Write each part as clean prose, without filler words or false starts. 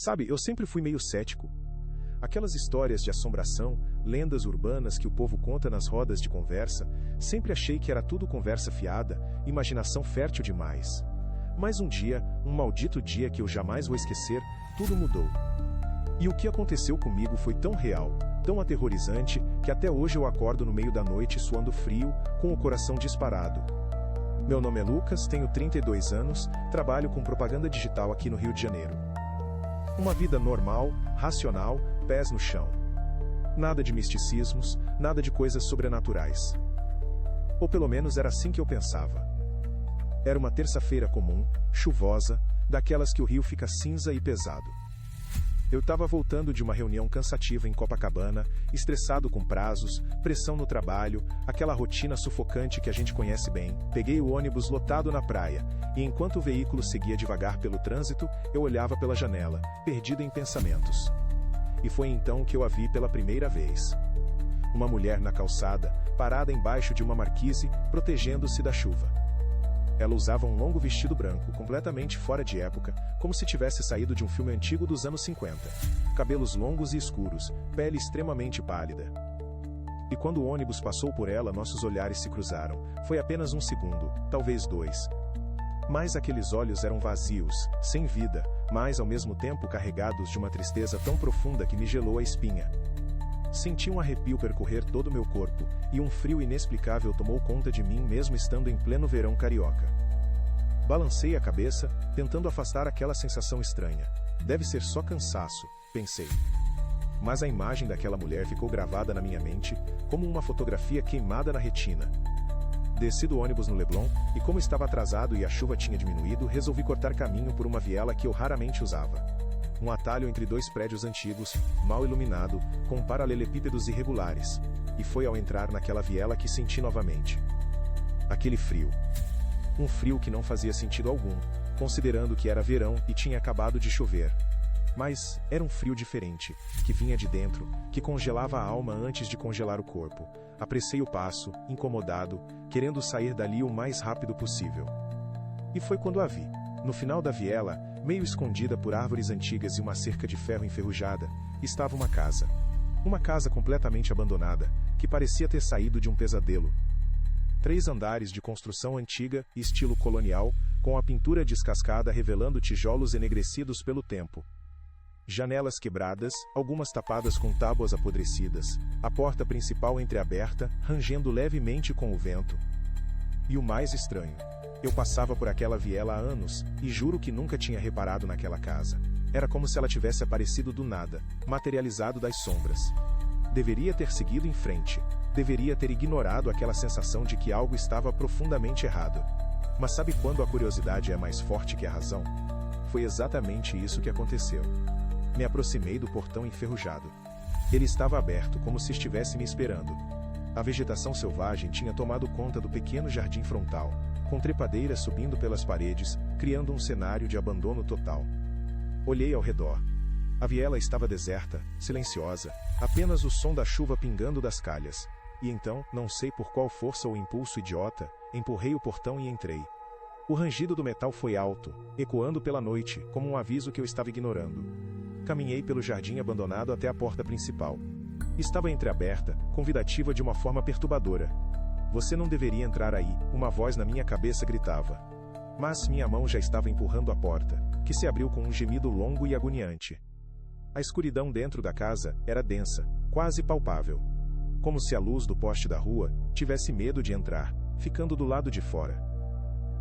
Sabe, eu sempre fui meio cético. Aquelas histórias de assombração, lendas urbanas que o povo conta nas rodas de conversa, sempre achei que era tudo conversa fiada, imaginação fértil demais. Mas um dia, um maldito dia que eu jamais vou esquecer, tudo mudou. E o que aconteceu comigo foi tão real, tão aterrorizante, que até hoje eu acordo no meio da noite suando frio, com o coração disparado. Meu nome é Lucas, tenho 32 anos, trabalho com propaganda digital aqui no Rio de Janeiro. Uma vida normal, racional, pés no chão. Nada de misticismos, nada de coisas sobrenaturais. Ou pelo menos era assim que eu pensava. Era uma terça-feira comum, chuvosa, daquelas que o rio fica cinza e pesado. Eu estava voltando de uma reunião cansativa em Copacabana, estressado com prazos, pressão no trabalho, aquela rotina sufocante que a gente conhece bem. Peguei o ônibus lotado na praia, e enquanto o veículo seguia devagar pelo trânsito, eu olhava pela janela, perdido em pensamentos. E foi então que eu a vi pela primeira vez. Uma mulher na calçada, parada embaixo de uma marquise, protegendo-se da chuva. Ela usava um longo vestido branco, completamente fora de época, como se tivesse saído de um filme antigo dos anos 50. Cabelos longos e escuros, pele extremamente pálida. E quando o ônibus passou por ela, nossos olhares se cruzaram. Foi apenas um segundo, talvez 2. Mas aqueles olhos eram vazios, sem vida, mas ao mesmo tempo carregados de uma tristeza tão profunda que me gelou a espinha. Senti um arrepio percorrer todo o meu corpo, e um frio inexplicável tomou conta de mim mesmo estando em pleno verão carioca. Balancei a cabeça, tentando afastar aquela sensação estranha. Deve ser só cansaço, pensei. Mas a imagem daquela mulher ficou gravada na minha mente, como uma fotografia queimada na retina. Desci do ônibus no Leblon, e como estava atrasado e a chuva tinha diminuído, resolvi cortar caminho por uma viela que eu raramente usava. Um atalho entre 2 prédios antigos, mal iluminado, com paralelepípedos irregulares. E foi ao entrar naquela viela que senti novamente aquele frio. Um frio que não fazia sentido algum, considerando que era verão e tinha acabado de chover. Mas era um frio diferente, que vinha de dentro, que congelava a alma antes de congelar o corpo. Apressei o passo, incomodado, querendo sair dali o mais rápido possível. E foi quando a vi. No final da viela, meio escondida por árvores antigas e uma cerca de ferro enferrujada, estava uma casa. Uma casa completamente abandonada, que parecia ter saído de um pesadelo. 3 andares de construção antiga e estilo colonial, com a pintura descascada revelando tijolos enegrecidos pelo tempo. Janelas quebradas, algumas tapadas com tábuas apodrecidas, a porta principal entreaberta, rangendo levemente com o vento. E o mais estranho, eu passava por aquela viela há anos, e juro que nunca tinha reparado naquela casa. Era como se ela tivesse aparecido do nada, materializado das sombras. Deveria ter seguido em frente. Deveria ter ignorado aquela sensação de que algo estava profundamente errado. Mas sabe quando a curiosidade é mais forte que a razão? Foi exatamente isso que aconteceu. Me aproximei do portão enferrujado. Ele estava aberto, como se estivesse me esperando. A vegetação selvagem tinha tomado conta do pequeno jardim frontal, com trepadeiras subindo pelas paredes, criando um cenário de abandono total. Olhei ao redor. A viela estava deserta, silenciosa, apenas o som da chuva pingando das calhas. E então, não sei por qual força ou impulso idiota, empurrei o portão e entrei. O rangido do metal foi alto, ecoando pela noite, como um aviso que eu estava ignorando. Caminhei pelo jardim abandonado até a porta principal. Estava entreaberta, convidativa de uma forma perturbadora. Você não deveria entrar aí, uma voz na minha cabeça gritava. Mas minha mão já estava empurrando a porta, que se abriu com um gemido longo e agoniante. A escuridão dentro da casa era densa, quase palpável. Como se a luz do poste da rua tivesse medo de entrar, ficando do lado de fora.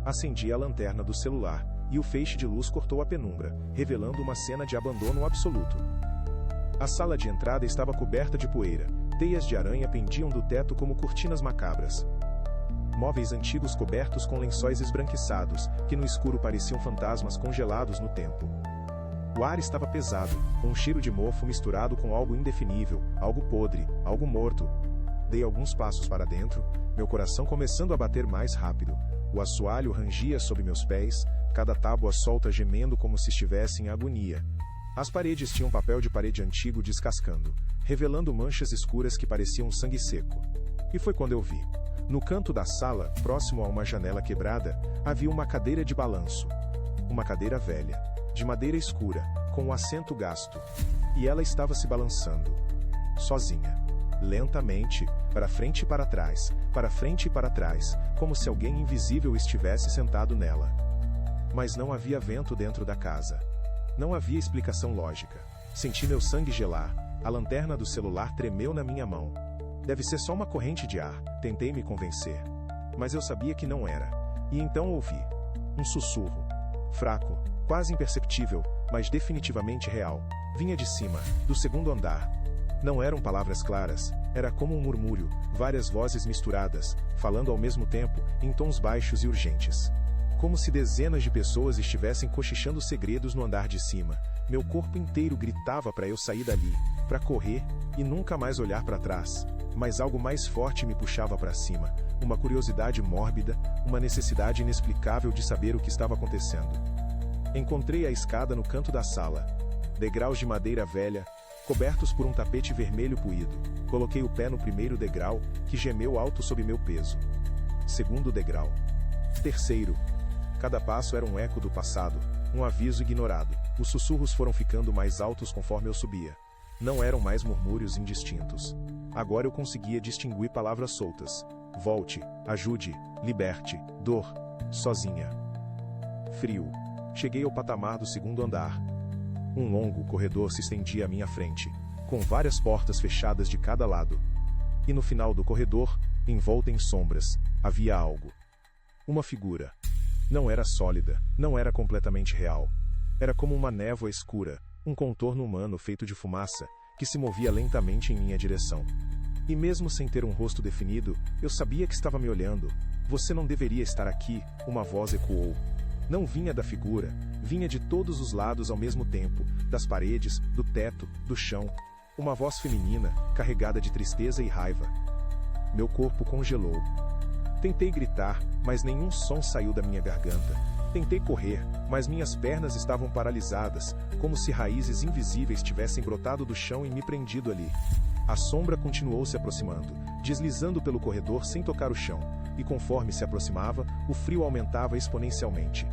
Acendi a lanterna do celular, e o feixe de luz cortou a penumbra, revelando uma cena de abandono absoluto. A sala de entrada estava coberta de poeira, teias de aranha pendiam do teto como cortinas macabras. Móveis antigos cobertos com lençóis esbranquiçados, que no escuro pareciam fantasmas congelados no tempo. O ar estava pesado, com um cheiro de mofo misturado com algo indefinível, algo podre, algo morto. Dei alguns passos para dentro, meu coração começando a bater mais rápido. O assoalho rangia sob meus pés, cada tábua solta gemendo como se estivesse em agonia. As paredes tinham papel de parede antigo descascando, revelando manchas escuras que pareciam sangue seco. E foi quando eu vi. No canto da sala, próximo a uma janela quebrada, havia uma cadeira de balanço. Uma cadeira velha, de madeira escura, com o assento gasto. E ela estava se balançando. Sozinha. Lentamente, para frente e para trás, para frente e para trás, como se alguém invisível estivesse sentado nela. Mas não havia vento dentro da casa. Não havia explicação lógica. Senti meu sangue gelar. A lanterna do celular tremeu na minha mão. Deve ser só uma corrente de ar, tentei me convencer. Mas eu sabia que não era. E então ouvi. Um sussurro. Fraco, quase imperceptível, mas definitivamente real. Vinha de cima, do segundo andar. Não eram palavras claras, era como um murmúrio, várias vozes misturadas, falando ao mesmo tempo, em tons baixos e urgentes. Como se dezenas de pessoas estivessem cochichando segredos no andar de cima. Meu corpo inteiro gritava para eu sair dali, para correr, e nunca mais olhar para trás. Mas algo mais forte me puxava para cima, uma curiosidade mórbida, uma necessidade inexplicável de saber o que estava acontecendo. Encontrei a escada no canto da sala. Degraus de madeira velha, cobertos por um tapete vermelho puído. Coloquei o pé no primeiro degrau, que gemeu alto sob meu peso. Segundo degrau. Terceiro. Cada passo era um eco do passado, um aviso ignorado. Os sussurros foram ficando mais altos conforme eu subia. Não eram mais murmúrios indistintos. Agora eu conseguia distinguir palavras soltas. Volte, ajude, liberte, dor, sozinha. Frio. Cheguei ao patamar do segundo andar. Um longo corredor se estendia à minha frente, com várias portas fechadas de cada lado. E no final do corredor, envolta em sombras, havia algo. Uma figura. Não era sólida, não era completamente real. Era como uma névoa escura, um contorno humano feito de fumaça, que se movia lentamente em minha direção. E mesmo sem ter um rosto definido, eu sabia que estava me olhando. Você não deveria estar aqui, uma voz ecoou. Não vinha da figura, vinha de todos os lados ao mesmo tempo, das paredes, do teto, do chão. Uma voz feminina, carregada de tristeza e raiva. Meu corpo congelou. Tentei gritar, mas nenhum som saiu da minha garganta. Tentei correr, mas minhas pernas estavam paralisadas, como se raízes invisíveis tivessem brotado do chão e me prendido ali. A sombra continuou se aproximando, deslizando pelo corredor sem tocar o chão, e conforme se aproximava, o frio aumentava exponencialmente.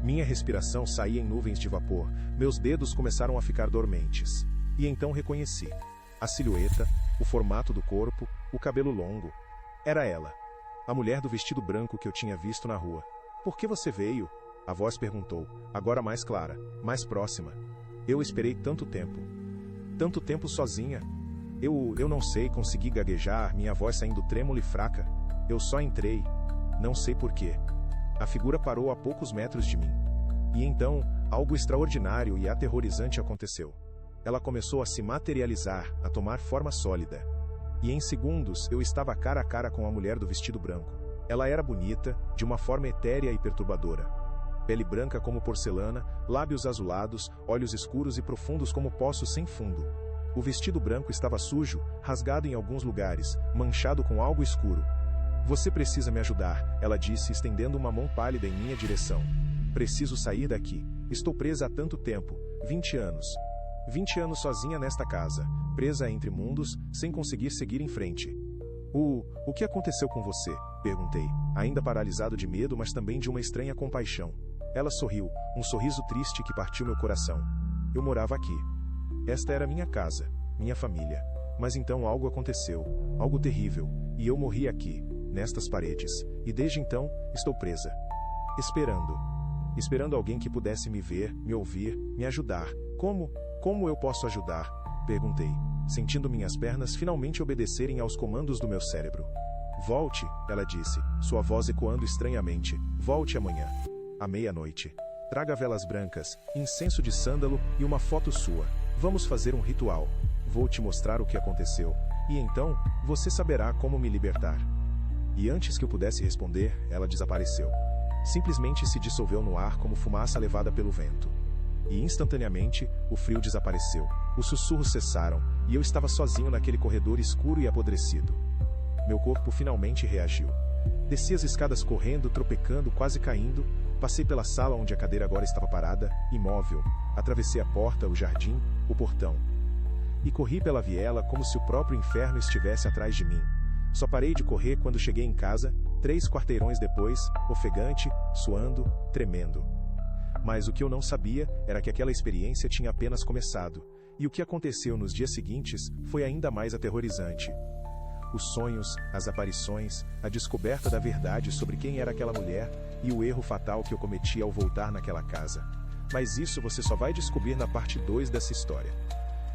Minha respiração saía em nuvens de vapor, meus dedos começaram a ficar dormentes. E então reconheci. A silhueta, o formato do corpo, o cabelo longo. Era ela. A mulher do vestido branco que eu tinha visto na rua. Por que você veio? A voz perguntou, agora mais clara, mais próxima. Eu esperei tanto tempo. Tanto tempo sozinha. Eu não sei, consegui gaguejar, minha voz saindo trêmula e fraca. Eu só entrei. Não sei porquê. A figura parou a poucos metros de mim. E então, algo extraordinário e aterrorizante aconteceu. Ela começou a se materializar, a tomar forma sólida. E em segundos, eu estava cara a cara com a mulher do vestido branco. Ela era bonita, de uma forma etérea e perturbadora. Pele branca como porcelana, lábios azulados, olhos escuros e profundos como poços sem fundo. O vestido branco estava sujo, rasgado em alguns lugares, manchado com algo escuro. Você precisa me ajudar, ela disse, estendendo uma mão pálida em minha direção. Preciso sair daqui. Estou presa há tanto tempo, 20 anos. 20 anos sozinha nesta casa, presa entre mundos, sem conseguir seguir em frente. O que aconteceu com você? Perguntei, ainda paralisado de medo, mas também de uma estranha compaixão. Ela sorriu, um sorriso triste que partiu meu coração. Eu morava aqui. Esta era minha casa, minha família. Mas então algo aconteceu, algo terrível, e eu morri aqui, nestas paredes, e desde então, estou presa. Esperando alguém que pudesse me ver, me ouvir, me ajudar. Como eu posso ajudar? Perguntei, sentindo minhas pernas finalmente obedecerem aos comandos do meu cérebro. Volte, ela disse, sua voz ecoando estranhamente. Volte amanhã. À meia-noite. Traga velas brancas, incenso de sândalo e uma foto sua. Vamos fazer um ritual. Vou te mostrar o que aconteceu. E então, você saberá como me libertar. E antes que eu pudesse responder, ela desapareceu. Simplesmente se dissolveu no ar como fumaça levada pelo vento. E instantaneamente, o frio desapareceu. Os sussurros cessaram, e eu estava sozinho naquele corredor escuro e apodrecido. Meu corpo finalmente reagiu. Desci as escadas correndo, tropecando, quase caindo. Passei pela sala onde a cadeira agora estava parada, imóvel. Atravessei a porta, o jardim, o portão. E corri pela viela como se o próprio inferno estivesse atrás de mim. Só parei de correr quando cheguei em casa, 3 quarteirões depois, ofegante, suando, tremendo. Mas o que eu não sabia era que aquela experiência tinha apenas começado, e o que aconteceu nos dias seguintes foi ainda mais aterrorizante. Os sonhos, as aparições, a descoberta da verdade sobre quem era aquela mulher e o erro fatal que eu cometi ao voltar naquela casa. Mas isso você só vai descobrir na parte 2 dessa história.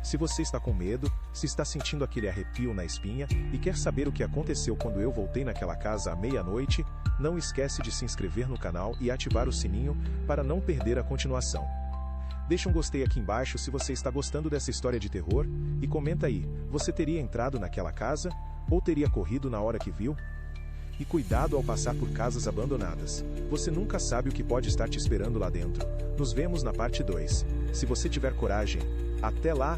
Se você está com medo, se está sentindo aquele arrepio na espinha e quer saber o que aconteceu quando eu voltei naquela casa à meia-noite, não esquece de se inscrever no canal e ativar o sininho para não perder a continuação. Deixa um gostei aqui embaixo se você está gostando dessa história de terror e comenta aí, você teria entrado naquela casa ou teria corrido na hora que viu? E cuidado ao passar por casas abandonadas. Você nunca sabe o que pode estar te esperando lá dentro. Nos vemos na parte 2. Se você tiver coragem, até lá!